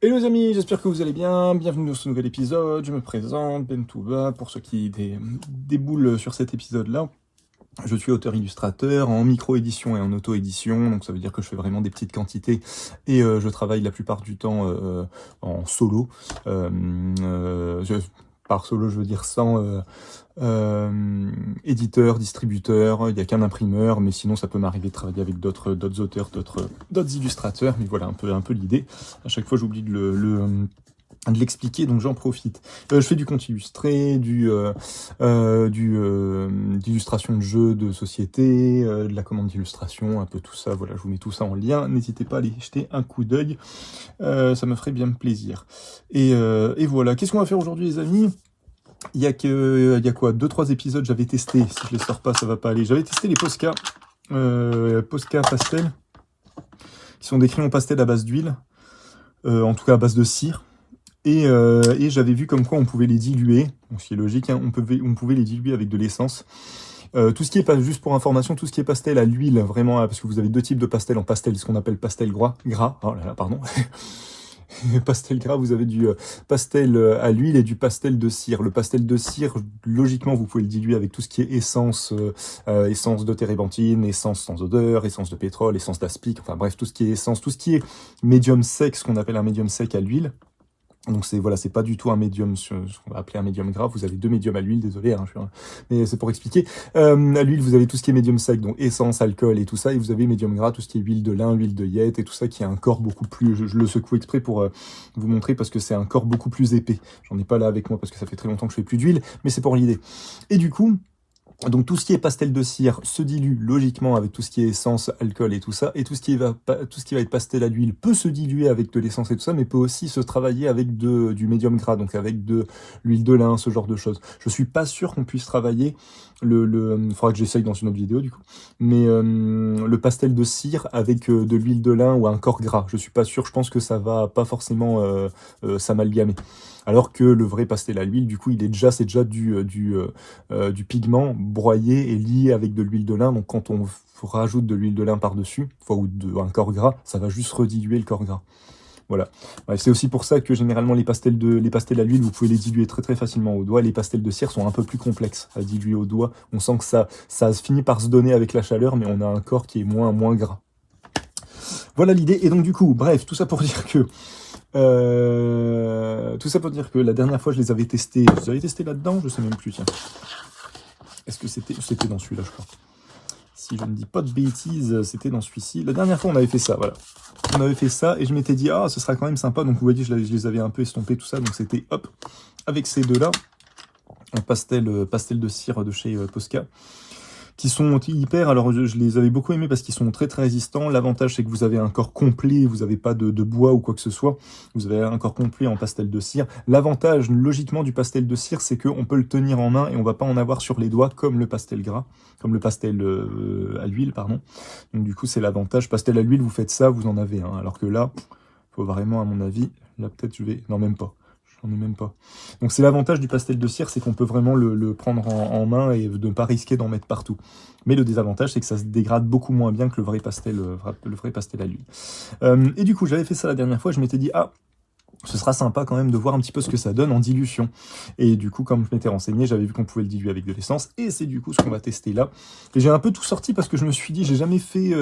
Hello les amis, j'espère que vous allez bien, bienvenue dans ce nouvel épisode, je me présente, Bentouba, pour ceux qui déboulent sur cet épisode-là. Je suis auteur-illustrateur en micro-édition et en auto-édition, donc ça veut dire que je fais vraiment des petites quantités et je travaille la plupart du temps en solo. Par solo, je veux dire sans éditeur, distributeur, il n'y a qu'un imprimeur, mais sinon ça peut m'arriver de travailler avec d'autres auteurs, d'autres illustrateurs, mais voilà un peu l'idée. À chaque fois j'oublie de l'expliquer, donc j'en profite. Je fais du compte illustré, d'illustration de jeux de société, de la commande d'illustration, un peu tout ça, voilà, je vous mets tout ça en lien, n'hésitez pas à aller jeter un coup d'œil, ça me ferait bien plaisir. Et voilà, qu'est-ce qu'on va faire aujourd'hui les amis ? Il y a quoi 2-3 épisodes, j'avais testé, si je les sors pas, ça va pas aller. J'avais testé les Posca, Posca pastel, qui sont des crayons pastel à base d'huile, en tout cas à base de cire. Et j'avais vu comme quoi on pouvait les diluer, donc ce qui est logique, hein, on pouvait les diluer avec de l'essence. Tout ce qui est pas juste pour information, tout ce qui est pastel à l'huile, vraiment, parce que vous avez deux types de pastel en pastel, ce qu'on appelle pastel gras, oh là là, pardon. Pastel gras, vous avez du pastel à l'huile et du pastel de cire. Le pastel de cire, logiquement, vous pouvez le diluer avec tout ce qui est essence, essence de térébenthine, essence sans odeur, essence de pétrole, essence d'aspic, enfin bref, tout ce qui est essence, tout ce qui est médium sec, ce qu'on appelle un médium sec à l'huile. Donc c'est voilà, c'est pas du tout un médium, ce qu'on va appeler un médium gras. Vous avez deux médiums à l'huile, désolé, hein, mais c'est pour expliquer. À l'huile, vous avez tout ce qui est médium sec, donc essence, alcool et tout ça, et vous avez médium gras, tout ce qui est huile de lin, huile de yette et tout ça, qui a un corps beaucoup plus. Je le secoue exprès pour vous montrer parce que c'est un corps beaucoup plus épais. J'en ai pas là avec moi parce que ça fait très longtemps que je fais plus d'huile, mais c'est pour l'idée. Et du coup. Donc tout ce qui est pastel de cire se dilue logiquement avec tout ce qui est essence, alcool et tout ça, et tout ce qui va être pastel à l'huile peut se diluer avec de l'essence et tout ça, mais peut aussi se travailler avec du médium gras, donc avec de l'huile de lin, ce genre de choses. Je suis pas sûr qu'on puisse travailler faudra que j'essaye dans une autre vidéo du coup, mais le pastel de cire avec de l'huile de lin ou un corps gras, je suis pas sûr, je pense que ça va pas forcément s'amalgamer. Alors que le vrai pastel à l'huile, du coup, c'est déjà du pigment broyé et lié avec de l'huile de lin. Donc quand on rajoute de l'huile de lin par-dessus, ou un corps gras, ça va juste rediluer le corps gras. Voilà. Ouais, c'est aussi pour ça que généralement les pastels à l'huile, vous pouvez les diluer très très facilement au doigt. Les pastels de cire sont un peu plus complexes à diluer au doigt. On sent que ça finit par se donner avec la chaleur, mais on a un corps qui est moins gras. Voilà l'idée. Et donc du coup, bref, tout ça pour dire que la dernière fois je les avais testés. Je les avais testés là-dedans, je sais même plus, tiens. Est-ce que c'était dans celui-là, je crois. Si je ne dis pas de bêtises, c'était dans celui-ci. La dernière fois, on avait fait ça, voilà. On avait fait ça, et je m'étais dit, ce sera quand même sympa. Donc, vous voyez, je les avais un peu estompés, tout ça. Donc, c'était, hop, avec ces deux-là, en pastel de cire de chez Posca, qui sont hyper, alors je les avais beaucoup aimés parce qu'ils sont très très résistants. L'avantage c'est que vous avez un corps complet, vous n'avez pas de bois ou quoi que ce soit, vous avez un corps complet en pastel de cire. L'avantage logiquement du pastel de cire, c'est qu'on peut le tenir en main et on va pas en avoir sur les doigts comme le pastel gras, comme le pastel à l'huile, pardon. Donc du coup c'est l'avantage, pastel à l'huile, vous faites ça, vous en avez un, alors que là, faut vraiment à mon avis, là peut-être non même pas. J'en ai même pas. Donc c'est l'avantage du pastel de cire, c'est qu'on peut vraiment le prendre en main et de ne pas risquer d'en mettre partout. Mais le désavantage, c'est que ça se dégrade beaucoup moins bien que le vrai pastel à l'huile. Et du coup, j'avais fait ça la dernière fois, je m'étais dit, ce sera sympa quand même de voir un petit peu ce que ça donne en dilution. Et du coup, comme je m'étais renseigné, j'avais vu qu'on pouvait le diluer avec de l'essence, et c'est du coup ce qu'on va tester là. Et j'ai un peu tout sorti parce que je me suis dit, j'ai jamais fait...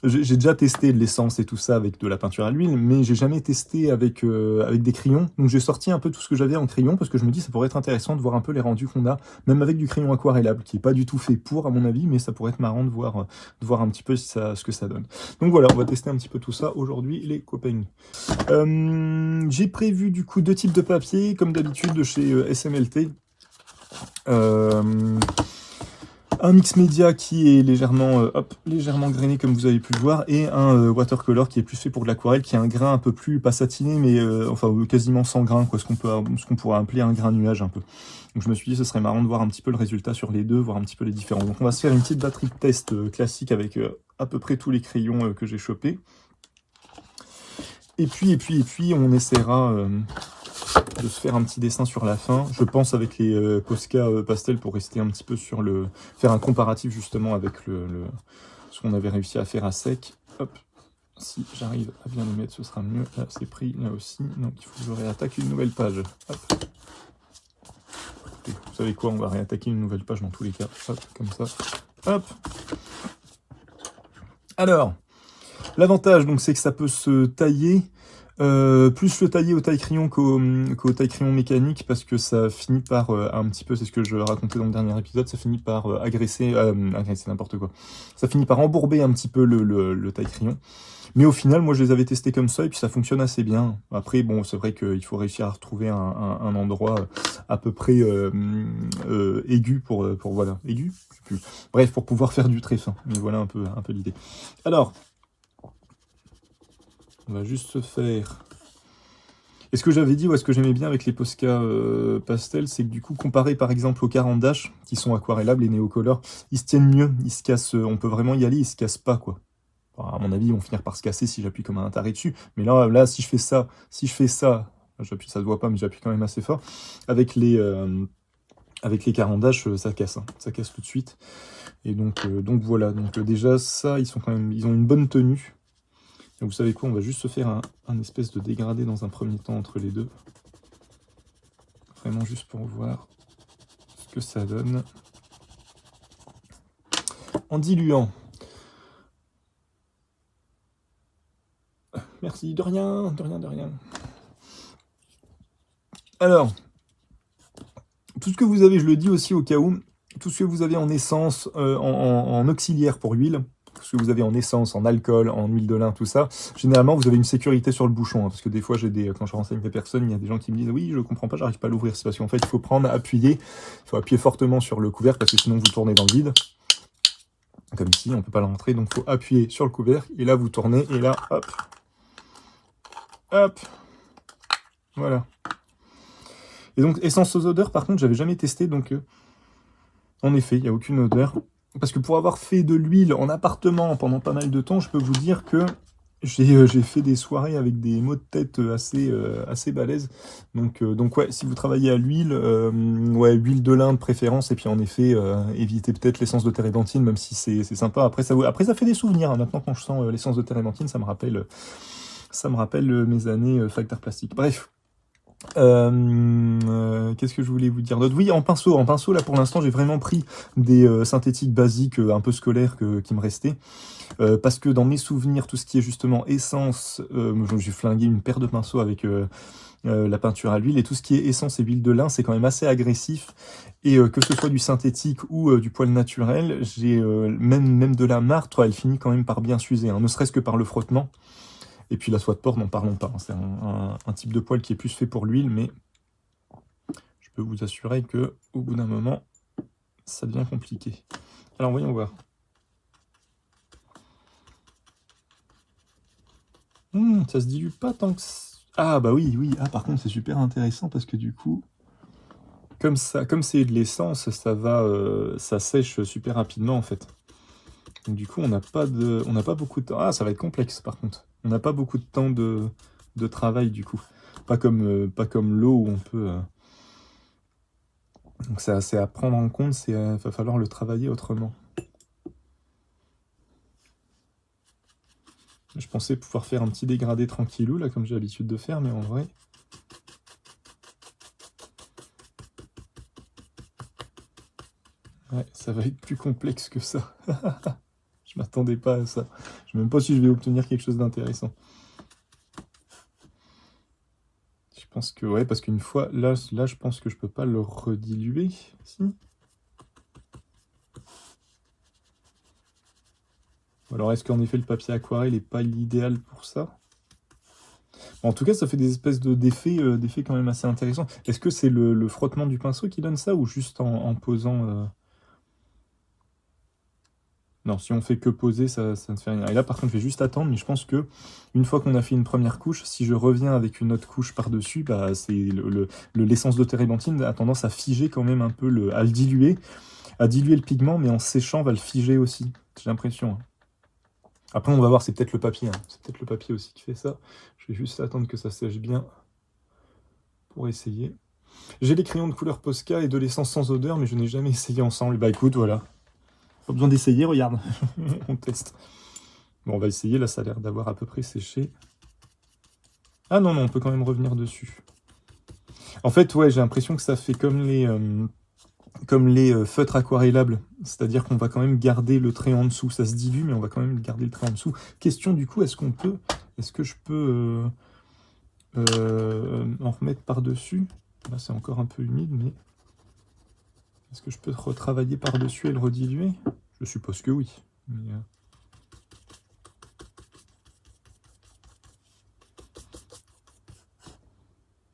J'ai déjà testé de l'essence et tout ça avec de la peinture à l'huile, mais j'ai jamais testé avec des crayons. Donc j'ai sorti un peu tout ce que j'avais en crayon, parce que je me dis ça pourrait être intéressant de voir un peu les rendus qu'on a, même avec du crayon aquarellable, qui est pas du tout fait pour, à mon avis, mais ça pourrait être marrant de voir un petit peu ce que ça donne. Donc voilà, on va tester un petit peu tout ça aujourd'hui, les copains. J'ai prévu du coup deux types de papier, comme d'habitude de chez SMLT. Un mix média qui est légèrement grainé comme vous avez pu le voir, et un watercolor qui est plus fait pour de l'aquarelle, qui a un grain un peu plus, pas satiné, mais quasiment sans grain, quoi, ce qu'on pourrait appeler un grain nuage un peu. Donc je me suis dit ce serait marrant de voir un petit peu le résultat sur les deux, voir un petit peu les différences. Donc on va se faire une petite batterie de test classique avec à peu près tous les crayons que j'ai chopés. Et puis on essaiera de se faire un petit dessin sur la fin, je pense avec les Posca pastel pour rester un petit peu sur faire un comparatif justement avec ce qu'on avait réussi à faire à sec. Hop, Si j'arrive à bien les mettre, ce sera mieux. Là, c'est pris, là aussi. Donc, il faut que je réattaque une nouvelle page. Hop. Écoutez, vous savez quoi, on va réattaquer une nouvelle page dans tous les cas. Hop, comme ça. Hop. Alors, l'avantage, donc, c'est que ça peut se tailler. Plus le tailler au taille-crayon qu'au taille-crayon mécanique, parce que ça finit par, un petit peu, c'est ce que je racontais dans le dernier épisode, ça finit par agresser n'importe quoi. Ça finit par embourber un petit peu le taille-crayon. Mais au final, moi, je les avais testés comme ça, et puis ça fonctionne assez bien. Après, bon, c'est vrai qu'il faut réussir à retrouver un endroit à peu près aigu pour voilà, aigu? Je sais plus. Bref, pour pouvoir faire du très fin. Mais voilà un peu l'idée. Alors, on va juste se faire... Et ce que j'avais dit, ou ce que j'aimais bien avec les Posca pastel, c'est que du coup, comparé par exemple aux Caran-d'Ache, qui sont aquarellables, les néocolores, ils se tiennent mieux, ils se cassent, on peut vraiment y aller, ils se cassent pas, quoi. Enfin, à mon avis, ils vont finir par se casser si j'appuie comme un taré dessus. Mais là, si je fais ça, j'appuie, ça se voit pas, mais j'appuie quand même assez fort. Avec les Caran-d'Ache, ça casse, hein. Ça casse tout de suite. Et donc voilà. Donc déjà, ça, ils ont une bonne tenue. Et vous savez quoi, on va juste se faire un espèce de dégradé dans un premier temps entre les deux. Vraiment juste pour voir ce que ça donne. En diluant. Merci, de rien, de rien, de rien. Alors, tout ce que vous avez, je le dis aussi au cas où, tout ce que vous avez en essence, en auxiliaire pour huile, tout ce que vous avez en essence, en alcool, en huile de lin, tout ça, généralement vous avez une sécurité sur le bouchon, hein, parce que des fois quand je renseigne des personnes, il y a des gens qui me disent oui, je comprends pas, j'arrive pas à l'ouvrir. C'est parce qu'en fait il faut appuyer fortement sur le couvercle, parce que sinon vous tournez dans le vide. Comme ici, on peut pas le rentrer, donc il faut appuyer sur le couvercle, et là vous tournez, et là, hop, hop, voilà. Et donc essence aux odeurs, par contre, j'avais jamais testé, donc en effet, il n'y a aucune odeur. Parce que pour avoir fait de l'huile en appartement pendant pas mal de temps, je peux vous dire que j'ai fait des soirées avec des maux de tête assez balèzes. Donc ouais, si vous travaillez à l'huile, ouais, huile de lin de préférence, et puis en effet, évitez peut-être l'essence de térébenthine, même si c'est sympa. Après, ça fait des souvenirs, hein. Maintenant, quand je sens l'essence de térébenthine, ça me rappelle mes années fac d'art plastique. Bref. Qu'est-ce que je voulais vous dire d'autre? Oui, en pinceau, là pour l'instant j'ai vraiment pris des synthétiques basiques un peu scolaires qui me restaient, parce que dans mes souvenirs, tout ce qui est justement essence, j'ai flingué une paire de pinceaux avec la peinture à l'huile, et tout ce qui est essence et huile de lin, c'est quand même assez agressif, et que ce soit du synthétique ou du poil naturel, j'ai même de la martre, elle finit quand même par bien s'user, hein, ne serait-ce que par le frottement. Et puis la soie de porc, n'en parlons pas. C'est un type de poil qui est plus fait pour l'huile, mais je peux vous assurer que au bout d'un moment, ça devient compliqué. Alors voyons voir. Ça se dilue pas tant que... Ah bah oui. Ah par contre c'est super intéressant parce que du coup, comme c'est de l'essence, ça sèche super rapidement en fait. Donc du coup on n'a pas beaucoup de temps. Ah ça va être complexe par contre. On n'a pas beaucoup de temps de travail du coup. Pas comme l'eau où on peut... Donc c'est à prendre en compte, va falloir le travailler autrement. Je pensais pouvoir faire un petit dégradé tranquillou, là, comme j'ai l'habitude de faire, mais en vrai... Ouais, ça va être plus complexe que ça. Je m'attendais pas à ça. Je sais même pas si je vais obtenir quelque chose d'intéressant. Je pense que... Ouais, parce qu'une fois... Là, je pense que je peux pas le rediluer. Si. Alors, est-ce qu'en effet, le papier aquarelle n'est pas l'idéal pour ça? En tout cas, ça fait des espèces d'effets quand même assez intéressants. Est-ce que c'est le frottement du pinceau qui donne ça, ou juste en posant... Non, si on fait que poser, ça ne fait rien. Et là, par contre, je vais juste attendre, mais je pense que une fois qu'on a fait une première couche, si je reviens avec une autre couche par-dessus, bah, l'essence de térébenthine a tendance à figer quand même un peu, à diluer le pigment, mais en séchant, va le figer aussi. J'ai l'impression. Hein. Après, on va voir, c'est peut-être le papier. Hein. C'est peut-être le papier aussi qui fait ça. Je vais juste attendre que ça sèche bien pour essayer. J'ai les crayons de couleur Posca et de l'essence sans odeur, mais je n'ai jamais essayé ensemble. Bah écoute, voilà. Pas besoin d'essayer, regarde. On teste. Bon, on va essayer, là ça a l'air d'avoir à peu près séché. Ah non, non, on peut quand même revenir dessus. En fait, ouais, j'ai l'impression que ça fait comme les feutres aquarellables. C'est-à-dire qu'on va quand même garder le trait en dessous. Ça se dilue, mais on va quand même garder le trait en dessous. Question du coup, est-ce que je peux en remettre par-dessus? Là, c'est encore un peu humide, mais est-ce que je peux retravailler par-dessus et le rediluer? Je suppose que oui. Mais,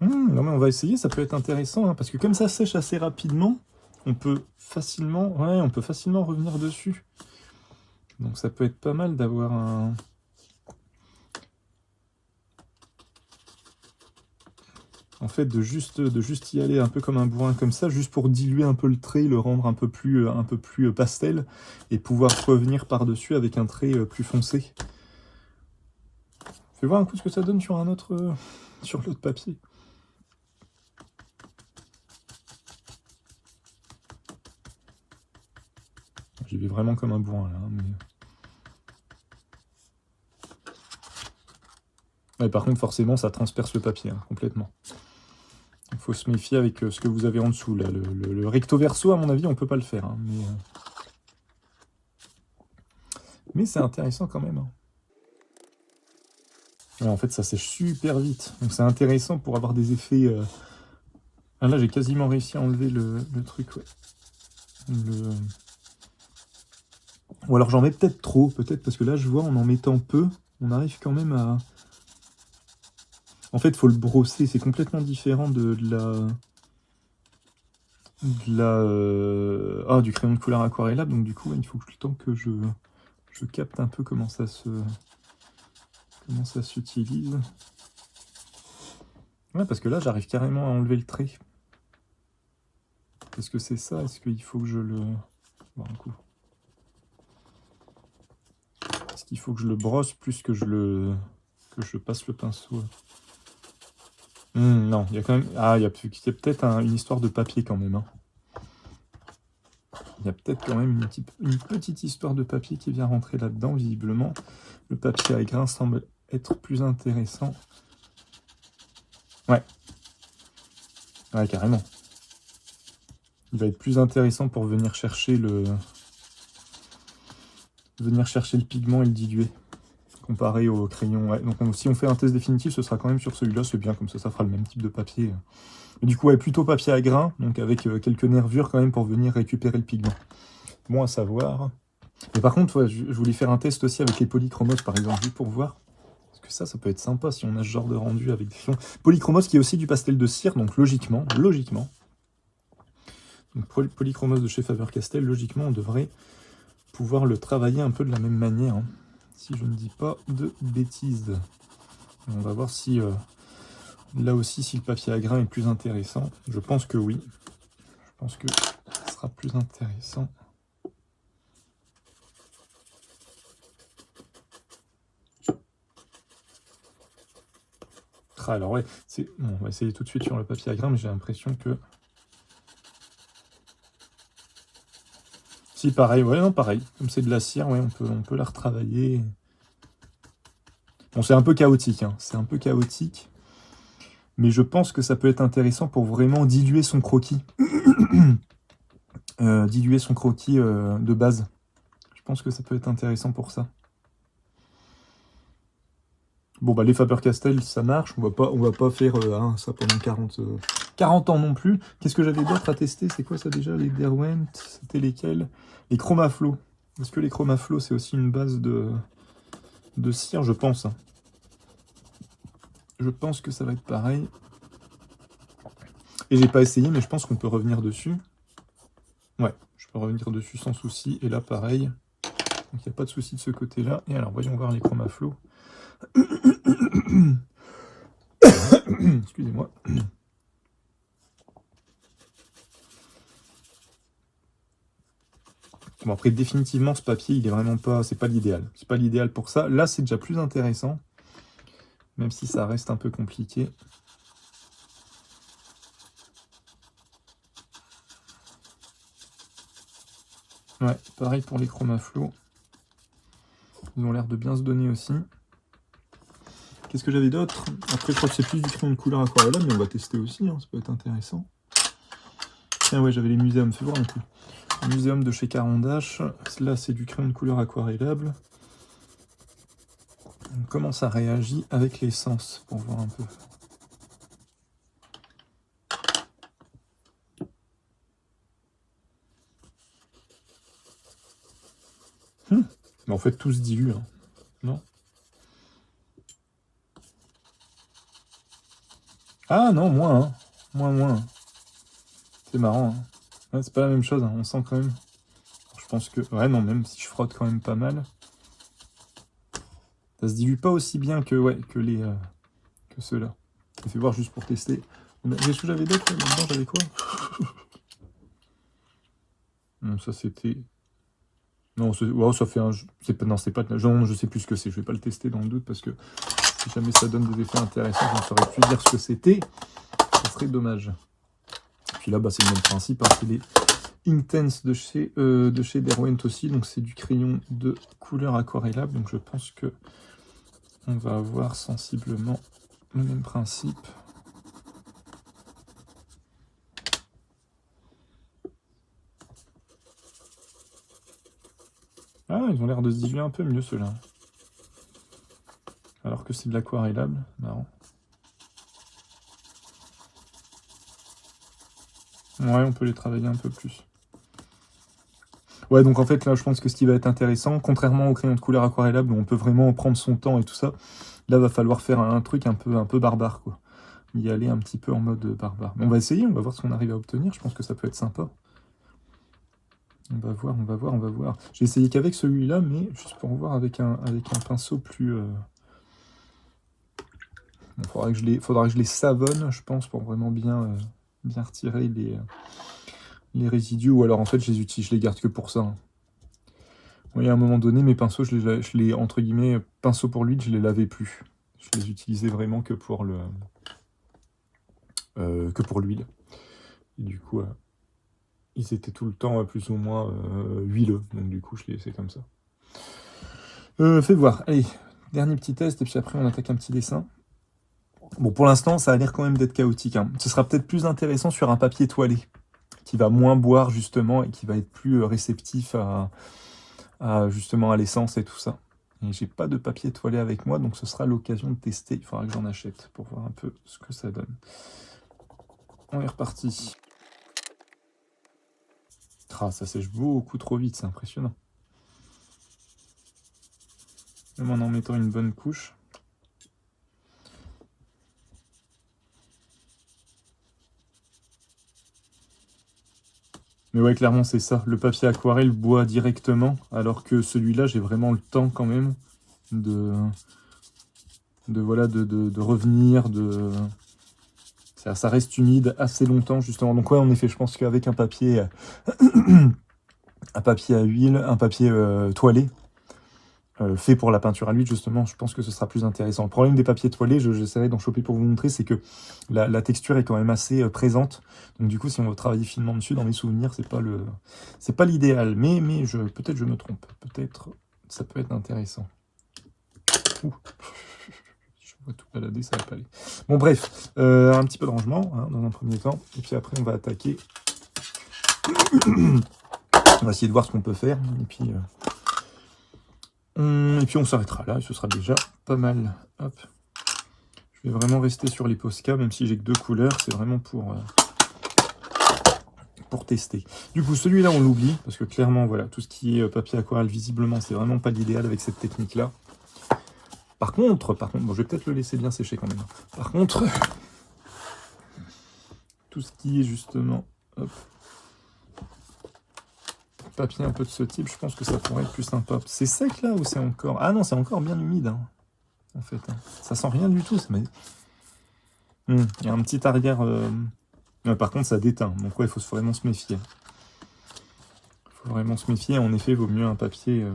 non mais on va essayer, ça peut être intéressant, hein, parce que comme ça sèche assez rapidement, on peut facilement revenir dessus. Donc ça peut être pas mal d'avoir un... En fait, de juste y aller un peu comme un bourrin comme ça, juste pour diluer un peu le trait, le rendre un peu plus pastel, et pouvoir revenir par-dessus avec un trait plus foncé. Fais voir un coup ce que ça donne sur sur l'autre papier. J'y vais vraiment comme un bourrin là. Mais... Ouais, par contre, forcément, ça transperce le papier complètement. Il faut se méfier avec ce que vous avez en dessous. Là. Le recto verso, à mon avis, on peut pas le faire. Hein, mais c'est intéressant quand même. Hein. Ouais, en fait, ça sèche super vite. Donc c'est intéressant pour avoir des effets... Ah, là, j'ai quasiment réussi à enlever le truc. Ouais. Ou alors j'en mets peut-être trop. Peut-être parce que là, je vois, en mettant peu, on arrive quand même à... En fait, il faut le brosser. C'est complètement différent du crayon de couleur aquarellable. Donc du coup, il faut tout le temps que je capte un peu comment ça s'utilise. Ouais, parce que là, j'arrive carrément à enlever le trait. Est-ce que c'est ça? Est-ce qu'il faut que je le... Bon, un coup. Est-ce qu'il faut que je le brosse plus que je passe le pinceau? Non, il y a quand même... Ah, il y a peut-être une histoire de papier quand même. Hein. Il y a peut-être quand même une petite histoire de papier qui vient rentrer là-dedans, visiblement. Le papier à grains semble être plus intéressant. Ouais. Ouais, carrément. Il va être plus intéressant pour venir chercher le pigment et le diluer, comparé au crayon. Ouais. Donc si on fait un test définitif, ce sera quand même sur celui-là, c'est bien, comme ça fera le même type de papier. Mais du coup, ouais, plutôt papier à grains, donc avec quelques nervures quand même pour venir récupérer le pigment. Bon à savoir. Mais par contre, ouais, je voulais faire un test aussi avec les polychromos, par exemple, juste pour voir. Parce que ça peut être sympa si on a ce genre de rendu avec des fonds. Polychromos qui est aussi du pastel de cire, donc logiquement. Donc polychromos de chez Faber-Castell, logiquement, on devrait pouvoir le travailler un peu de la même manière. Hein, si je ne dis pas de bêtises. On va voir si... là aussi, si le papier à grains est plus intéressant. Je pense que oui. Je pense que ça sera plus intéressant. Alors ouais, bon, on va essayer tout de suite sur le papier à grains, mais j'ai l'impression que... Si, pareil, ouais, non, pareil. Comme c'est de la cire, ouais, on peut la retravailler. Bon, c'est un peu chaotique, hein. C'est un peu chaotique. Mais je pense que ça peut être intéressant pour vraiment diluer son croquis. Diluer son croquis de base. Je pense que ça peut être intéressant pour ça. Bon, bah, les Faber-Castell, ça marche. On va pas faire ça pendant 40 ans non plus. Qu'est-ce que j'avais d'autre à tester? C'est quoi ça déjà? Les Derwent, c'était lesquels? Les Chromaflow. Est-ce que les Chromaflow, c'est aussi une base de cire? Je pense. Je pense que ça va être pareil. Et j'ai pas essayé, mais je pense qu'on peut revenir dessus. Ouais, je peux revenir dessus sans souci. Et là, pareil. Donc, il n'y a pas de souci de ce côté-là. Et alors, voyons voir les Chromaflow. Excusez-moi. Bon, après, définitivement, ce papier, il est vraiment pas... C'est pas l'idéal. C'est pas l'idéal pour ça. Là, c'est déjà plus intéressant. Même si ça reste un peu compliqué. Ouais, pareil pour les Chromaflow. Ils ont l'air de bien se donner aussi. Qu'est-ce que j'avais d'autre? Après, je crois que c'est plus du crayon de couleur aquarellable, mais on va tester aussi, hein, ça peut être intéressant. Tiens, ouais, j'avais les muséums, fais voir un peu. Le muséum de chez Carandache, là, c'est du crayon de couleur aquarellable. Comment ça réagit avec l'essence, pour voir un peu. Mais en fait, tout se dilue, hein. Non? Ah non, moins, hein. Moins. C'est marrant, hein. Ouais, c'est pas la même chose, hein. On sent quand même. Je pense que... Ouais, non, même si je frotte quand même pas mal. Ça se dilue pas aussi bien que, ouais, que ceux-là. Je vais voir juste pour tester. Qu'est-ce que j'avais d'autre là-dedans? J'avais quoi? Non, ça c'était... Non, wow, ça fait un... Non, c'est pas... Non, je sais plus ce que c'est. Je vais pas le tester dans le doute parce que si jamais ça donne des effets intéressants, je ne saurais plus dire ce que c'était. Ça serait dommage. Puis là, bah, c'est le même principe. Hein. C'est les Inktense de chez Derwent aussi. Donc c'est du crayon de couleur aquarellable. Donc je pense que on va avoir sensiblement le même principe. Ah, ils ont l'air de se diluer un peu mieux ceux-là. Alors que c'est de l'aquarellable. Marrant. Ouais, on peut les travailler un peu plus. Ouais, donc en fait, là, je pense que ce qui va être intéressant, contrairement au crayon de couleur aquarellable, où on peut vraiment prendre son temps et tout ça, là, va falloir faire un truc un peu barbare, quoi. Y aller un petit peu en mode barbare. Mais on va essayer, on va voir ce qu'on arrive à obtenir. Je pense que ça peut être sympa. On va voir. J'ai essayé qu'avec celui-là, mais juste pour voir avec un pinceau plus... Bon, faudra que je les savonne, je pense, pour vraiment bien retirer les résidus. Ou alors, en fait, je les garde que pour ça. Hein. Oui, à un moment donné, mes pinceaux, je les entre guillemets, pinceaux pour l'huile, je les lavais plus. Je les utilisais vraiment que pour l'huile. Et du coup, ils étaient tout le temps plus ou moins huileux. Donc du coup, je les laissais comme ça. Fais voir. Allez, dernier petit test, et puis après, on attaque un petit dessin. Bon, pour l'instant, ça a l'air quand même d'être chaotique. Hein. Ce sera peut-être plus intéressant sur un papier toilé, qui va moins boire, justement, et qui va être plus réceptif justement à l'essence et tout ça. Et j'ai pas de papier toilé avec moi, donc ce sera l'occasion de tester. Il faudra que j'en achète pour voir un peu ce que ça donne. On est reparti. Ah, ça sèche beaucoup trop vite, c'est impressionnant. Même en mettant une bonne couche. Mais ouais, clairement, c'est ça. Le papier aquarelle boit directement, alors que celui-là, j'ai vraiment le temps quand même de revenir, ça reste humide assez longtemps, justement. Donc ouais, en effet, je pense qu'avec un papier à huile, un papier toilé, fait pour la peinture à l'huile, justement, je pense que ce sera plus intéressant. Le problème des papiers toilés, j'essaierai d'en choper pour vous montrer, c'est que la texture est quand même assez présente. Donc du coup, si on veut travailler finement dessus, dans mes souvenirs, c'est pas l'idéal. Mais peut-être je me trompe. Peut-être ça peut être intéressant. Ouh. Je vois tout balader, ça va pas aller. Bon bref, un petit peu de rangement hein, dans un premier temps. Et puis après, on va attaquer. On va essayer de voir ce qu'on peut faire. Et puis on s'arrêtera là, et ce sera déjà pas mal. Hop. Je vais vraiment rester sur les Posca, même si j'ai que 2 couleurs, c'est vraiment pour tester. Du coup, celui-là, on l'oublie, parce que clairement, voilà, tout ce qui est papier aquarelle, visiblement, c'est vraiment pas l'idéal avec cette technique-là. Par contre, bon, je vais peut-être le laisser bien sécher quand même. Par contre, tout ce qui est justement, hop, papier un peu de ce type, je pense que ça pourrait être plus sympa. C'est sec là ou c'est encore... Ah non, c'est encore bien humide, hein, en fait. Hein. Ça sent rien du tout. Il y a un petit arrière... par contre, ça déteint. Donc ouais, il faut vraiment se méfier. Il faut vraiment se méfier. En effet, il vaut mieux un papier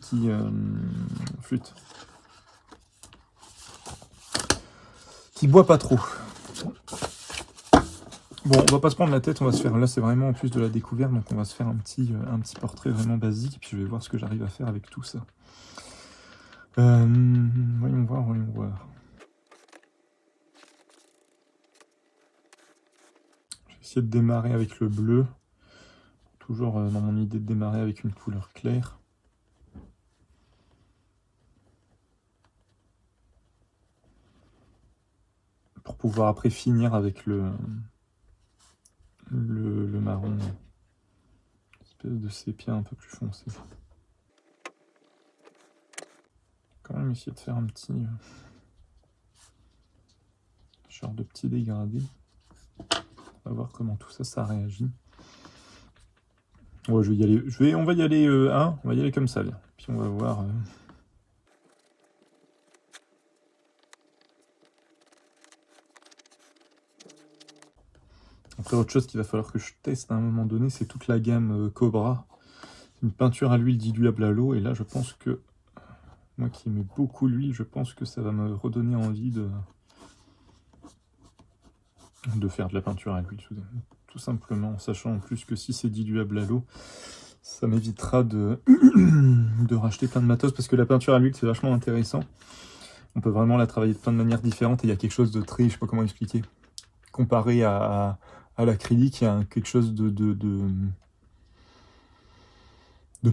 qui flûte. Qui boit pas trop. Bon, on va pas se prendre la tête, on va se faire, là c'est vraiment en plus de la découverte, donc on va se faire un petit portrait vraiment basique, et puis je vais voir ce que j'arrive à faire avec tout ça. Voyons voir. Je vais essayer de démarrer avec le bleu, toujours dans mon idée de démarrer avec une couleur claire. Pour pouvoir après finir avec le marron, espèce de sépia un peu plus foncé. Quand même essayer de faire un petit genre de petit dégradé. On va voir comment tout ça réagit. Ouais, je vais y aller. On va y aller on va y aller comme ça, bien. Puis on va voir. Après, autre chose qu'il va falloir que je teste à un moment donné, c'est toute la gamme Cobra. Une peinture à l'huile diluable à l'eau, et là, je pense que moi qui aimais beaucoup l'huile, je pense que ça va me redonner envie de faire de la peinture à l'huile, tout simplement, en sachant en plus que si c'est diluable à l'eau, ça m'évitera de racheter plein de matos, parce que la peinture à l'huile, c'est vachement intéressant. On peut vraiment la travailler de plein de manières différentes, et il y a quelque chose de très, je sais pas comment expliquer, comparé à l'acrylique, il y a quelque chose de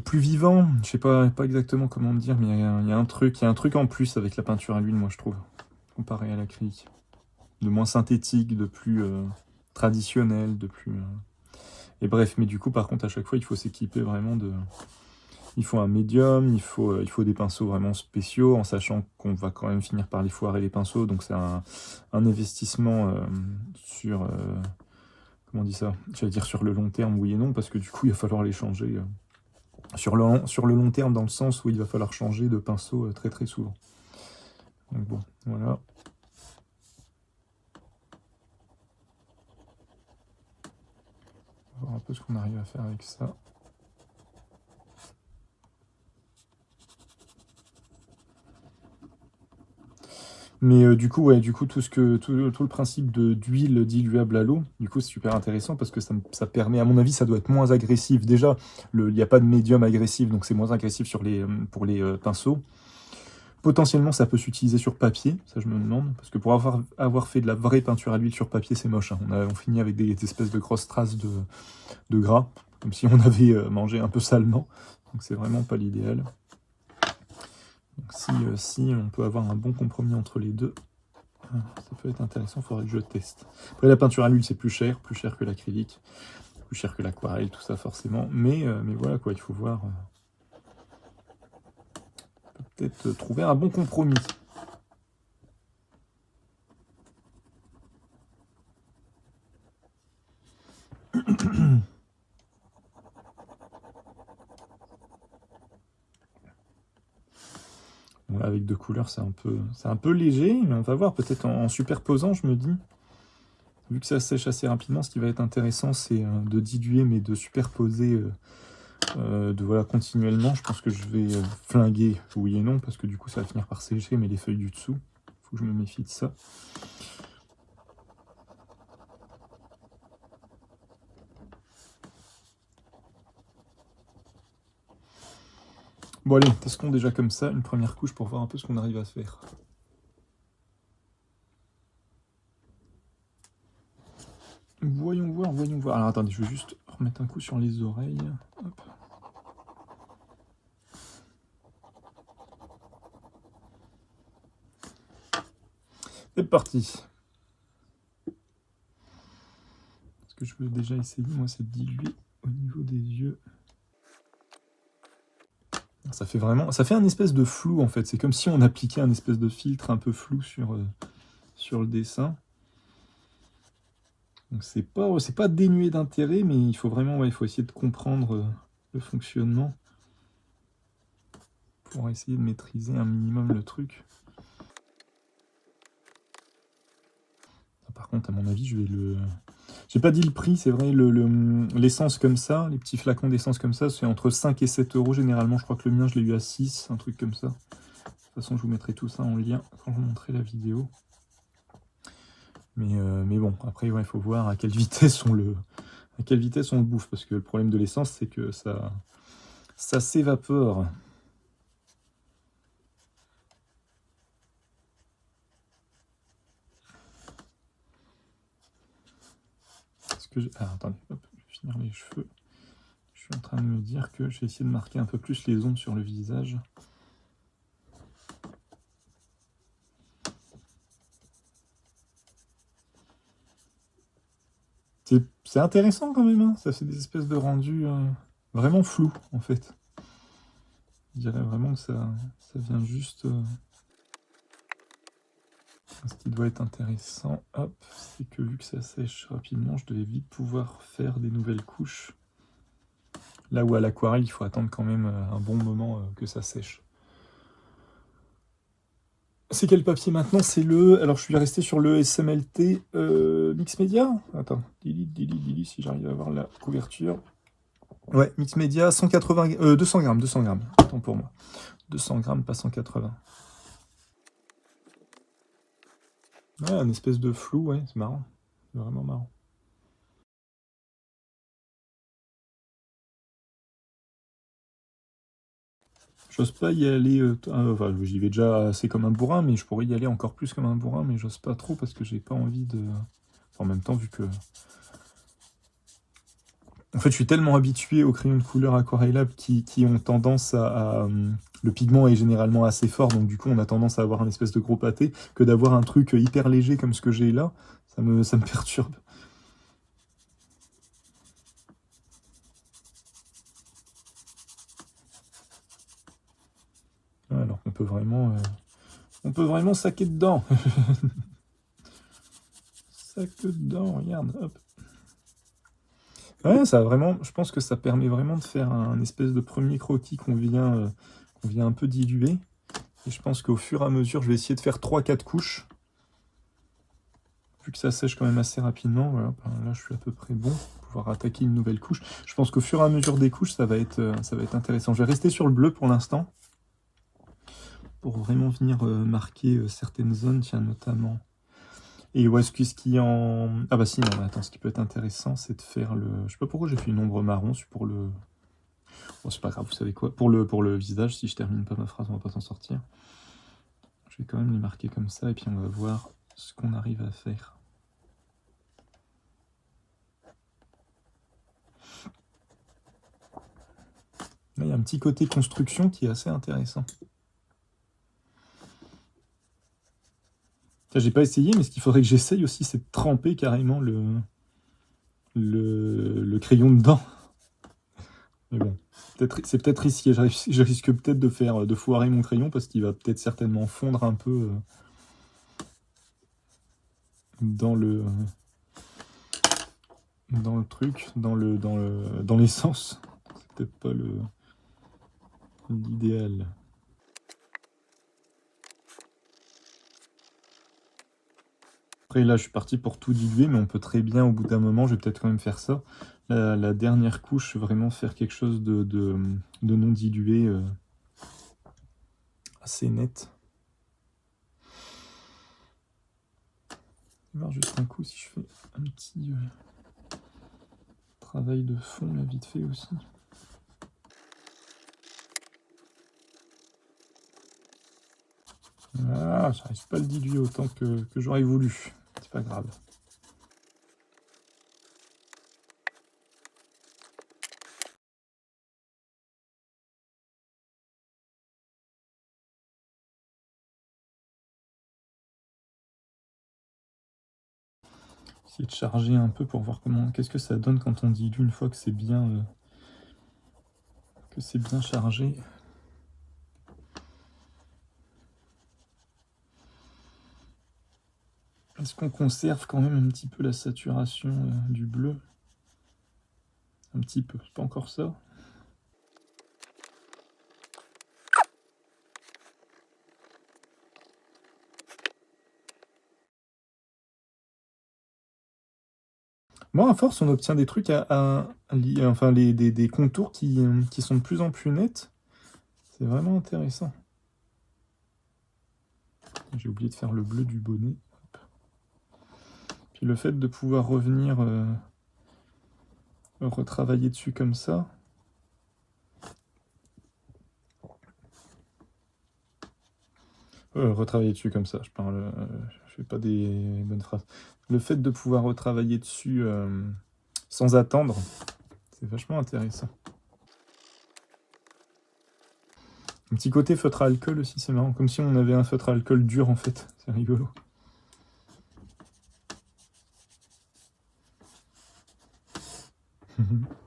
plus vivant. Je sais pas exactement comment dire, mais il y a un truc en plus avec la peinture à l'huile, moi je trouve, comparé à l'acrylique. De moins synthétique, de plus traditionnel, de plus... Et bref, mais du coup, par contre, à chaque fois, il faut s'équiper vraiment de... Il faut un médium, il faut des pinceaux vraiment spéciaux, en sachant qu'on va quand même finir par les foirer les pinceaux, donc c'est un investissement sur... comment on dit ça? J'allais dire sur le long terme, oui et non, parce que du coup, il va falloir les changer... sur le long terme, dans le sens où il va falloir changer de pinceau très très souvent. Donc bon, voilà. On va voir un peu ce qu'on arrive à faire avec ça. Mais du coup, tout le principe d'huile diluable à l'eau, du coup, c'est super intéressant parce que ça permet, à mon avis, ça doit être moins agressif. Déjà, il n'y a pas de médium agressif, donc c'est moins agressif pour les pinceaux. Potentiellement, ça peut s'utiliser sur papier, ça je me demande, parce que pour avoir fait de la vraie peinture à l'huile sur papier, c'est moche. Hein. On finit avec des espèces de grosses traces de gras, comme si on avait mangé un peu salement. Donc c'est vraiment pas l'idéal. Donc si on peut avoir un bon compromis entre les deux, ça peut être intéressant, il faudrait que je teste. Après, la peinture à l'huile, c'est plus cher que l'acrylique, plus cher que l'aquarelle, tout ça forcément. Mais voilà, quoi, il faut voir. Peut-être trouver un bon compromis. Voilà, avec deux couleurs, c'est un peu léger, mais on va voir, peut-être en superposant, je me dis. Vu que ça sèche assez rapidement, ce qui va être intéressant, c'est de diluer, mais de superposer voilà, continuellement. Je pense que je vais flinguer, oui et non, parce que du coup, ça va finir par sécher, mais les feuilles du dessous, il faut que je me méfie de ça. Bon allez, testons déjà comme ça, une première couche pour voir un peu ce qu'on arrive à faire. Voyons voir. Alors attendez, je vais juste remettre un coup sur les oreilles. Hop. C'est parti. Ce que je veux déjà essayer, moi, c'est de diluer au niveau des yeux. Ça fait un espèce de flou en fait. C'est comme si on appliquait un espèce de filtre un peu flou sur le dessin. Donc c'est pas dénué d'intérêt, mais il faut vraiment, il faut essayer de comprendre le fonctionnement pour essayer de maîtriser un minimum le truc. Par contre, à mon avis, je vais le... J'ai pas dit le prix, c'est vrai, l'essence comme ça, les petits flacons d'essence comme ça, c'est entre 5 et 7 euros généralement. Je crois que le mien, je l'ai eu à 6, un truc comme ça. De toute façon, je vous mettrai tout ça en lien quand je vous montrerai la vidéo. Mais bon, après, il faut voir à quelle vitesse on le bouffe, parce que le problème de l'essence, c'est que ça s'évapore. Ah, attendez, hop, je vais finir les cheveux. Je suis en train de me dire que je vais essayer de marquer un peu plus les ombres sur le visage. C'est intéressant quand même, hein. Ça fait des espèces de rendus vraiment flous, en fait. Je dirais vraiment que ça vient juste... Ce qui doit être intéressant, hop, c'est que vu que ça sèche rapidement, je devais vite pouvoir faire des nouvelles couches. Là où à l'aquarelle, il faut attendre quand même un bon moment que ça sèche. C'est quel papier maintenant? C'est le... Alors je suis resté sur le SMLT Mix Media. Attends, delete, si j'arrive à voir la couverture. Ouais, Mix Media, 200 grammes, 200 grammes. Attends pour moi. 200 grammes, pas 180. Ouais, une espèce de flou, ouais, c'est marrant. C'est vraiment marrant. J'ose pas y aller... enfin, j'y vais déjà assez comme un bourrin, mais je pourrais y aller encore plus comme un bourrin, mais j'ose pas trop parce que j'ai pas envie de... En même temps, vu que... En fait, je suis tellement habitué aux crayons de couleur aquarellables qui ont tendance le pigment est généralement assez fort, donc du coup, on a tendance à avoir un espèce de gros pâté, que d'avoir un truc hyper léger comme ce que j'ai là, ça me perturbe. Ouais, alors qu'on peut vraiment... on peut vraiment saquer dedans. Sac dedans, regarde, hop. Ouais, ça vraiment, je pense que ça permet vraiment de faire un espèce de premier croquis qu'on vient un peu diluer. Et je pense qu'au fur et à mesure, je vais essayer de faire 3-4 couches. Vu que ça sèche quand même assez rapidement, voilà, ben là je suis à peu près bon pour pouvoir attaquer une nouvelle couche. Je pense qu'au fur et à mesure des couches, ça va être intéressant. Je vais rester sur le bleu pour l'instant, pour vraiment venir marquer certaines zones, tiens, notamment. Et ouais, ce qui en... Ah bah si, non, mais attends, ce qui peut être intéressant, c'est de faire le... Je sais pas pourquoi j'ai fait une ombre marron pour le... Bon, c'est pas grave, vous savez quoi. Pour le visage, si je termine pas ma phrase, on va pas s'en sortir. Je vais quand même les marquer comme ça, et puis on va voir ce qu'on arrive à faire. Là, il y a un petit côté construction qui est assez intéressant. J'ai pas essayé, mais ce qu'il faudrait que j'essaye aussi, c'est de tremper carrément le crayon dedans. Mais bon, c'est peut-être risqué. Je risque peut-être de foirer mon crayon parce qu'il va peut-être certainement fondre un peu dans le truc, dans l'essence. C'est peut-être pas l'idéal. Après là, je suis parti pour tout diluer, mais on peut très bien, au bout d'un moment, je vais peut-être quand même faire ça. La dernière couche, vraiment faire quelque chose de non dilué assez net. Je vais voir juste un coup si je fais un petit travail de fond là vite fait aussi. Ah, j'arrive pas à le diluer autant que j'aurais voulu. C'est pas grave. Essayer de charger un peu pour voir qu'est-ce que ça donne quand on dilue une fois que c'est bien chargé. Est-ce qu'on conserve quand même un petit peu la saturation du bleu? Un petit peu, c'est pas encore ça. Moi, à force, on obtient des trucs enfin, des contours qui sont de plus en plus nets. C'est vraiment intéressant. J'ai oublié de faire le bleu du bonnet. Puis le fait de pouvoir revenir retravailler dessus comme ça. Retravailler dessus comme ça, je parle, je fais pas des bonnes phrases. Le fait de pouvoir retravailler dessus sans attendre, c'est vachement intéressant. Un petit côté feutre à alcool aussi, c'est marrant, comme si on avait un feutre à alcool dur en fait, c'est rigolo.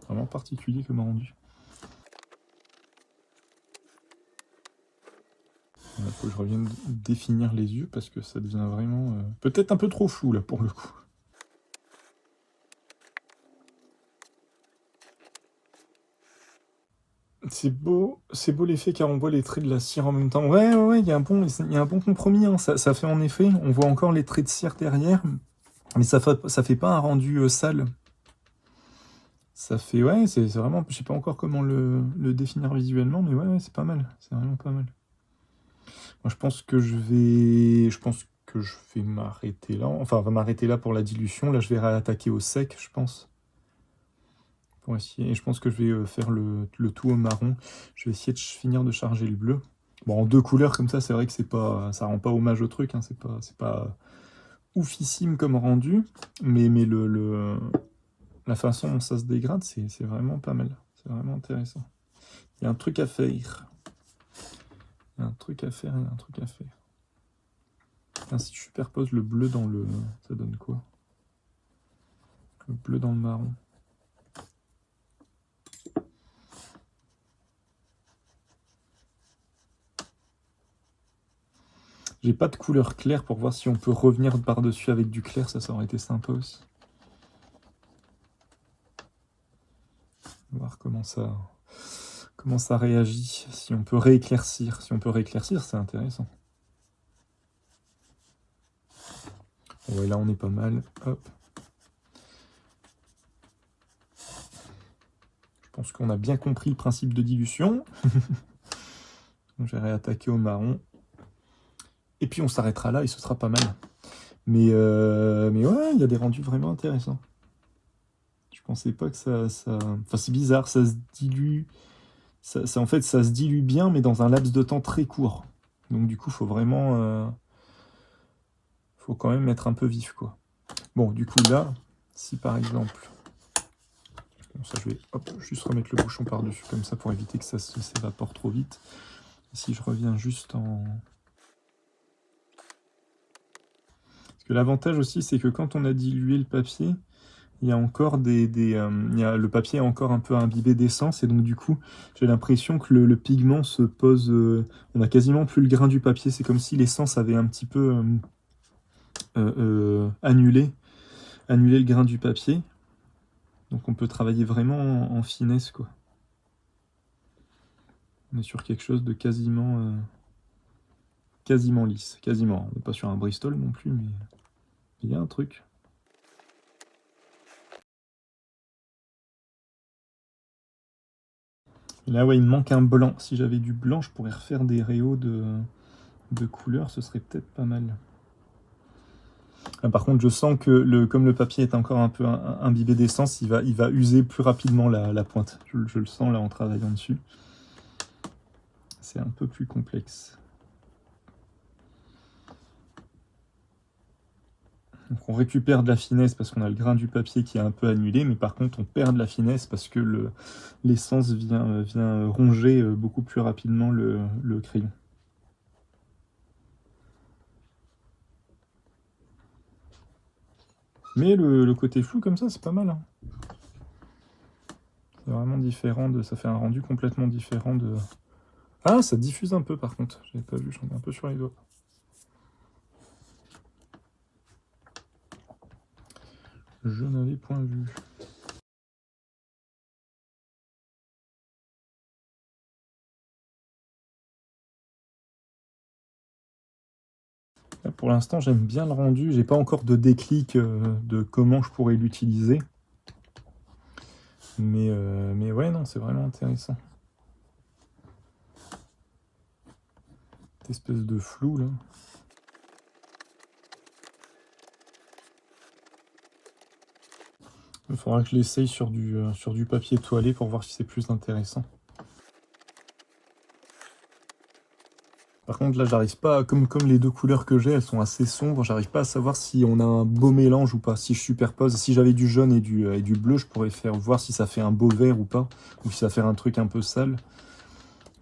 Vraiment particulier comme rendu. Il faut que je revienne définir les yeux parce que ça devient vraiment peut-être un peu trop flou là pour le coup. C'est beau l'effet car on voit les traits de la cire en même temps. Ouais, il y a un bon compromis, hein. Ça fait en effet, on voit encore les traits de cire derrière, mais ça fait pas un rendu sale. Ça fait, ouais, c'est vraiment, je sais pas encore comment le définir visuellement, mais ouais, c'est pas mal, c'est vraiment pas mal. Moi, je pense que je vais m'arrêter là, enfin, on va m'arrêter là pour la dilution. Là, je vais réattaquer au sec, je pense. Pour essayer, et je pense que je vais faire le tout au marron. Je vais essayer de finir de charger le bleu. Bon, en 2 couleurs comme ça, c'est vrai que ça rend pas hommage au truc, hein, c'est pas oufissime comme rendu, mais la façon dont ça se dégrade, c'est vraiment pas mal. C'est vraiment intéressant. Il y a un truc à faire. Il y a un truc à faire, il y a un truc à faire. Enfin, si je superpose le bleu dans le... ça donne quoi? Le bleu dans le marron. J'ai pas de couleur claire pour voir si on peut revenir par-dessus avec du clair, ça aurait été sympa aussi. On va voir comment ça réagit, si on peut rééclaircir. Si on peut rééclaircir, c'est intéressant. Ouais, là on est pas mal. Hop. Je pense qu'on a bien compris le principe de dilution. Donc, je vais réattaquer au marron. Et puis on s'arrêtera là et ce sera pas mal. Mais ouais, il y a des rendus vraiment intéressants. Je pensais pas que ça... Enfin, c'est bizarre, ça se dilue. En fait, ça se dilue bien, mais dans un laps de temps très court. Donc du coup, faut vraiment... faut quand même être un peu vif, quoi. Bon, du coup, là, si par exemple... Bon, ça, je vais juste remettre le bouchon par-dessus, comme ça, pour éviter que ça s'évapore trop vite. Si je reviens juste en... Parce que l'avantage aussi, c'est que quand on a dilué le papier, il y a encore le papier est encore un peu imbibé d'essence, et donc du coup, j'ai l'impression que le pigment se pose... on a quasiment plus le grain du papier, c'est comme si l'essence avait un petit peu annulé le grain du papier. Donc on peut travailler vraiment en finesse, quoi. On est sur quelque chose de quasiment lisse, quasiment. On n'est pas sur un Bristol non plus, mais il y a un truc. Là, ouais, il me manque un blanc. Si j'avais du blanc, je pourrais refaire des réaux de couleurs, ce serait peut-être pas mal. Par contre, je sens que comme le papier est encore un peu imbibé d'essence, il va user plus rapidement la pointe. Je le sens là en travaillant dessus. C'est un peu plus complexe. Donc on récupère de la finesse parce qu'on a le grain du papier qui est un peu annulé, mais par contre on perd de la finesse parce que l'essence vient ronger beaucoup plus rapidement le crayon. Mais le côté flou comme ça, c'est pas mal, hein. C'est vraiment différent ça fait un rendu complètement différent de... Ah, ça diffuse un peu par contre, j'avais pas vu, j'en ai un peu sur les doigts. Je n'avais point vu. Là, pour l'instant, j'aime bien le rendu, j'ai pas encore de déclic de comment je pourrais l'utiliser. Mais ouais, non, c'est vraiment intéressant. Cette espèce de flou, là. Il faudra que je l'essaye sur du papier toilé pour voir si c'est plus intéressant. Par contre, là, j'arrive pas, comme les deux couleurs que j'ai, elles sont assez sombres, j'arrive pas à savoir si on a un beau mélange ou pas. Si je superpose, si j'avais du jaune et du bleu, je pourrais voir si ça fait un beau vert ou pas, ou si ça va faire un truc un peu sale.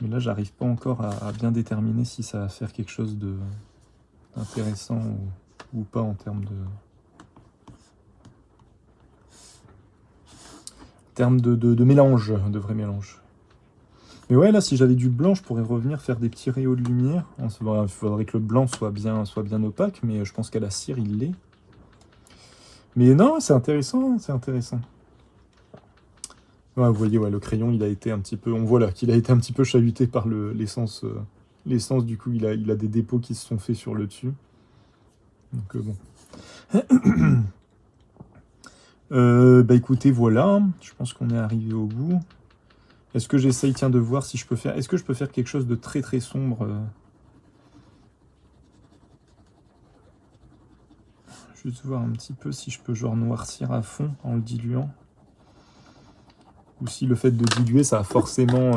Mais là, j'arrive pas encore à bien déterminer si ça va faire quelque chose d'intéressant ou pas en termes de mélange, de vrai mélange. Mais ouais, là, si j'avais du blanc, je pourrais revenir faire des petits rayons de lumière. Il faudrait que le blanc soit bien opaque, mais je pense qu'à la cire, il l'est. Mais non, c'est intéressant, c'est intéressant. Ouais, vous voyez, ouais, le crayon, il a été un petit peu... On voit là qu'il a été un petit peu chahuté par l'essence. L'essence, du coup, il a des dépôts qui se sont faits sur le dessus. Donc, bon. Bah écoutez, voilà. Je pense qu'on est arrivé au bout. Est-ce que j'essaye, tiens, de voir si je peux faire... Est-ce que je peux faire quelque chose de très très sombre Juste voir un petit peu si je peux genre noircir à fond en le diluant. Ou si le fait de diluer, ça a forcément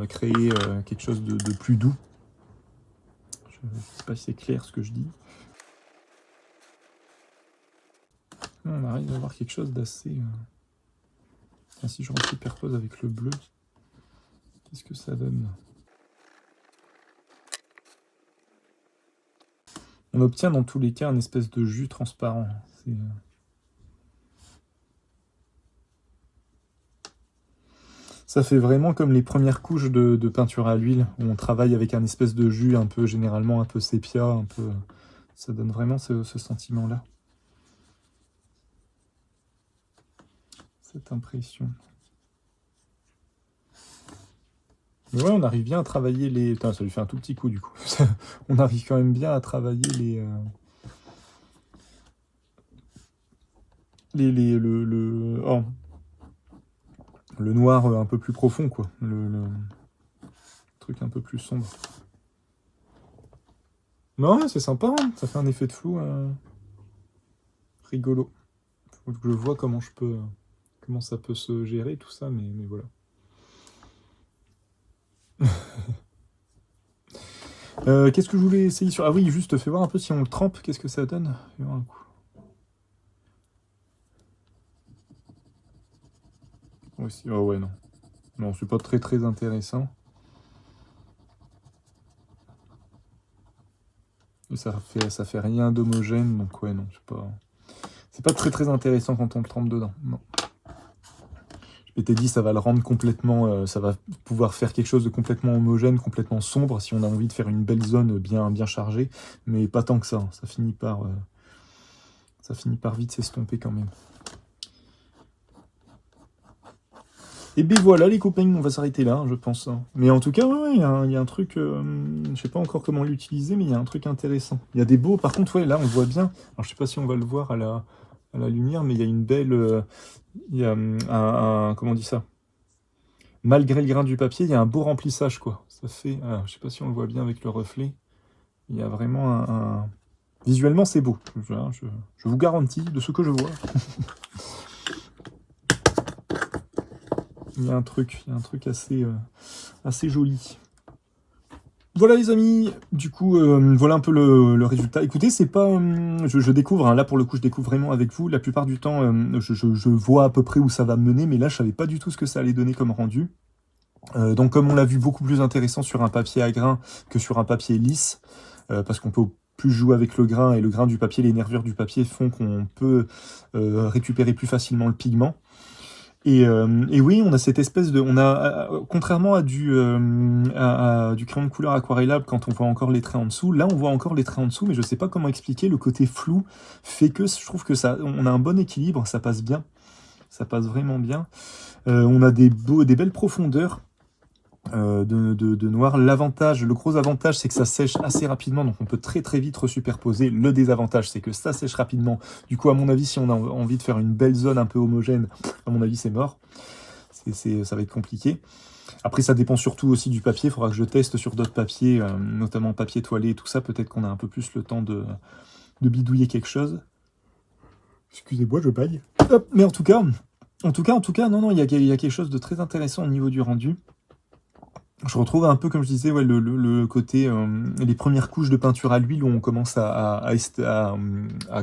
créé quelque chose de plus doux. Je ne sais pas si c'est clair ce que je dis. On arrive à avoir quelque chose d'assez... Si je superpose avec le bleu, qu'est-ce que ça donne? On obtient dans tous les cas un espèce de jus transparent. Ça fait vraiment comme les premières couches de peinture à l'huile, où on travaille avec un espèce de jus un peu, généralement un peu sépia, un peu... Ça donne vraiment ce sentiment-là. Cette impression. Mais ouais, on arrive bien à travailler les... Putain, ça lui fait un tout petit coup, du coup. On arrive quand même bien à travailler le noir un peu plus profond, quoi. Le truc un peu plus sombre. Non, c'est sympa, hein. Ça fait un effet de flou rigolo. Faut que je vois comment ça peut se gérer, tout ça, mais voilà. Qu'est-ce que je voulais essayer sur... Ah oui, juste, fais voir un peu si on le trempe, qu'est-ce que ça donne. Fais voir un coup. Aussi. Oh ouais, non. Non, c'est pas très très intéressant. Et ça fait rien d'homogène, donc ouais, non, c'est pas très très intéressant quand on le trempe dedans. Non. Je m'étais dit, ça va le rendre complètement, ça va pouvoir faire quelque chose de complètement homogène, complètement sombre, si on a envie de faire une belle zone bien chargée, mais pas tant que ça. Ça finit par vite s'estomper quand même. Et bien voilà les copains, on va s'arrêter là, je pense. Mais en tout cas, il y a un truc, je sais pas encore comment l'utiliser, mais il y a un truc intéressant. Il y a des beaux, par contre, ouais, là on voit bien, alors je sais pas si on va le voir à la lumière, mais il y a une belle, il y a comment on dit ça? Malgré le grain du papier, il y a un beau remplissage, quoi. Ça fait, je sais pas si on le voit bien avec le reflet, il y a vraiment visuellement c'est beau, je vous garantis de ce que je vois. Il y a un truc assez joli. Voilà les amis, du coup, voilà un peu le résultat. Écoutez, c'est pas... je découvre, hein, là pour le coup je découvre vraiment avec vous. La plupart du temps, je vois à peu près où ça va me mener, mais là je savais pas du tout ce que ça allait donner comme rendu. Donc comme on l'a vu, beaucoup plus intéressant sur un papier à grains que sur un papier lisse, parce qu'on peut plus jouer avec le grain, et le grain du papier, les nervures du papier font qu'on peut récupérer plus facilement le pigment. Et oui, on a cette espèce de... contrairement à du crayon de couleur aquarellable, quand on voit encore les traits en dessous, là on voit encore les traits en dessous, mais je sais pas comment expliquer, le côté flou fait que je trouve que on a un bon équilibre, ça passe bien, ça passe vraiment bien. On a des belles profondeurs de noir. Le gros avantage, c'est que ça sèche assez rapidement, donc on peut très très vite resuperposer. Le désavantage, c'est que ça sèche rapidement. Du coup, à mon avis, si on a envie de faire une belle zone un peu homogène, à mon avis, c'est mort. Ça va être compliqué. Après, ça dépend surtout aussi du papier. Il faudra que je teste sur d'autres papiers, notamment papier toilé et tout ça. Peut-être qu'on a un peu plus le temps de bidouiller quelque chose. Excusez-moi, je baille. Hop, mais en tout cas, non, il y a quelque chose de très intéressant au niveau du rendu. Je retrouve un peu, comme je disais, ouais, le côté, les premières couches de peinture à l'huile où on commence à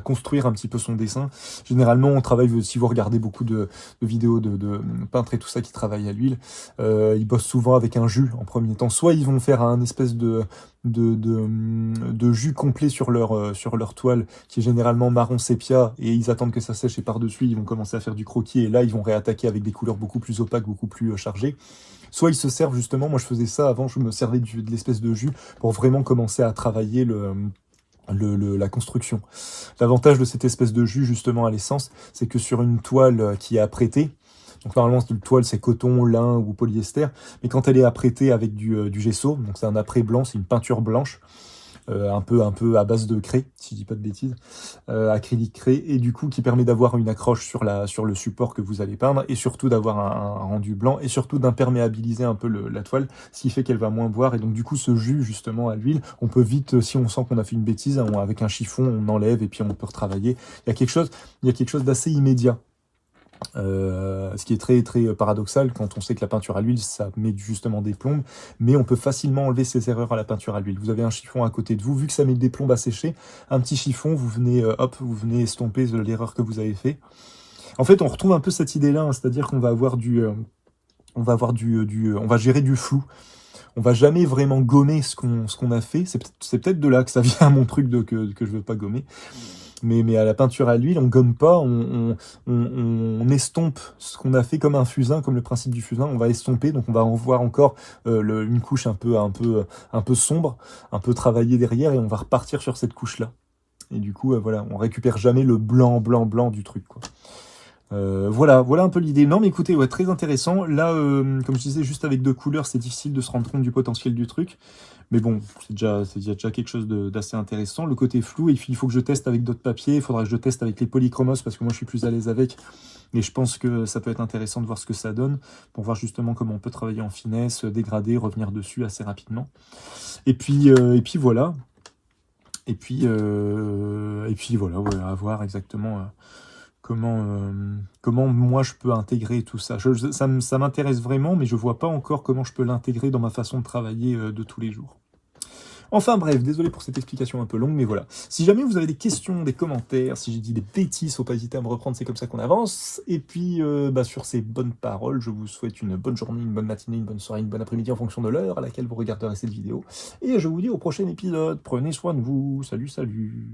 construire un petit peu son dessin. Généralement, on travaille, si vous regardez beaucoup de vidéos de peintres et tout ça qui travaillent à l'huile, ils bossent souvent avec un jus en premier temps. Soit ils vont faire un espèce de jus complet sur leur toile, qui est généralement marron sépia, et ils attendent que ça sèche, et par-dessus, ils vont commencer à faire du croquis, et là, ils vont réattaquer avec des couleurs beaucoup plus opaques, beaucoup plus chargées. Soit ils se servent justement, moi je faisais ça avant, je me servais de l'espèce de jus pour vraiment commencer à travailler la construction. L'avantage de cette espèce de jus justement à l'essence, c'est que sur une toile qui est apprêtée, donc normalement une toile c'est coton, lin ou polyester, mais quand elle est apprêtée avec du gesso, donc c'est un apprêt blanc, c'est une peinture blanche, un peu à base de craie, si je dis pas de bêtises, acrylique craie, et du coup qui permet d'avoir une accroche sur le support que vous allez peindre, et surtout d'avoir un rendu blanc, et surtout d'imperméabiliser un peu la toile, ce qui fait qu'elle va moins boire, et donc du coup ce jus justement à l'huile, on peut vite, si on sent qu'on a fait une bêtise, avec un chiffon, on enlève, et puis on peut retravailler. Il y a quelque chose d'assez immédiat. Ce qui est très très paradoxal quand on sait que la peinture à l'huile ça met justement des plombes, mais on peut facilement enlever ces erreurs à la peinture à l'huile. Vous avez un chiffon à côté de vous, vu que ça met des plombes à sécher, un petit chiffon, vous venez vous venez estomper l'erreur que vous avez fait. En fait, on retrouve un peu cette idée-là, hein, c'est-à-dire qu'on va avoir on va gérer du flou. On va jamais vraiment gommer ce qu'on a fait. C'est peut-être de là que ça vient mon truc que je veux pas gommer. Mais à la peinture à l'huile, on gomme pas, on estompe ce qu'on a fait comme un fusain, comme le principe du fusain. On va estomper, donc on va en voir encore une couche un peu sombre, un peu travaillée derrière, et on va repartir sur cette couche-là. Et du coup, voilà, on récupère jamais le blanc du truc, quoi. Voilà un peu l'idée. Non, mais écoutez, ouais, très intéressant. Là, comme je disais, juste avec 2 couleurs, c'est difficile de se rendre compte du potentiel du truc. Mais bon, c'est déjà quelque chose d'assez intéressant. Le côté flou, il faut que je teste avec d'autres papiers. Il faudra que je teste avec les polychromos parce que moi, je suis plus à l'aise avec. Et je pense que ça peut être intéressant de voir ce que ça donne pour voir justement comment on peut travailler en finesse, dégrader, revenir dessus assez rapidement. Et puis voilà. Et puis voilà, ouais, à voir exactement comment moi je peux intégrer tout ça. Ça m'intéresse vraiment, mais je vois pas encore comment je peux l'intégrer dans ma façon de travailler de tous les jours. Enfin bref, désolé pour cette explication un peu longue, mais voilà. Si jamais vous avez des questions, des commentaires, si j'ai dit des bêtises, faut pas hésiter à me reprendre, c'est comme ça qu'on avance. Et puis, sur ces bonnes paroles, je vous souhaite une bonne journée, une bonne matinée, une bonne soirée, une bonne après-midi en fonction de l'heure à laquelle vous regarderez cette vidéo. Et je vous dis au prochain épisode. Prenez soin de vous. Salut, salut.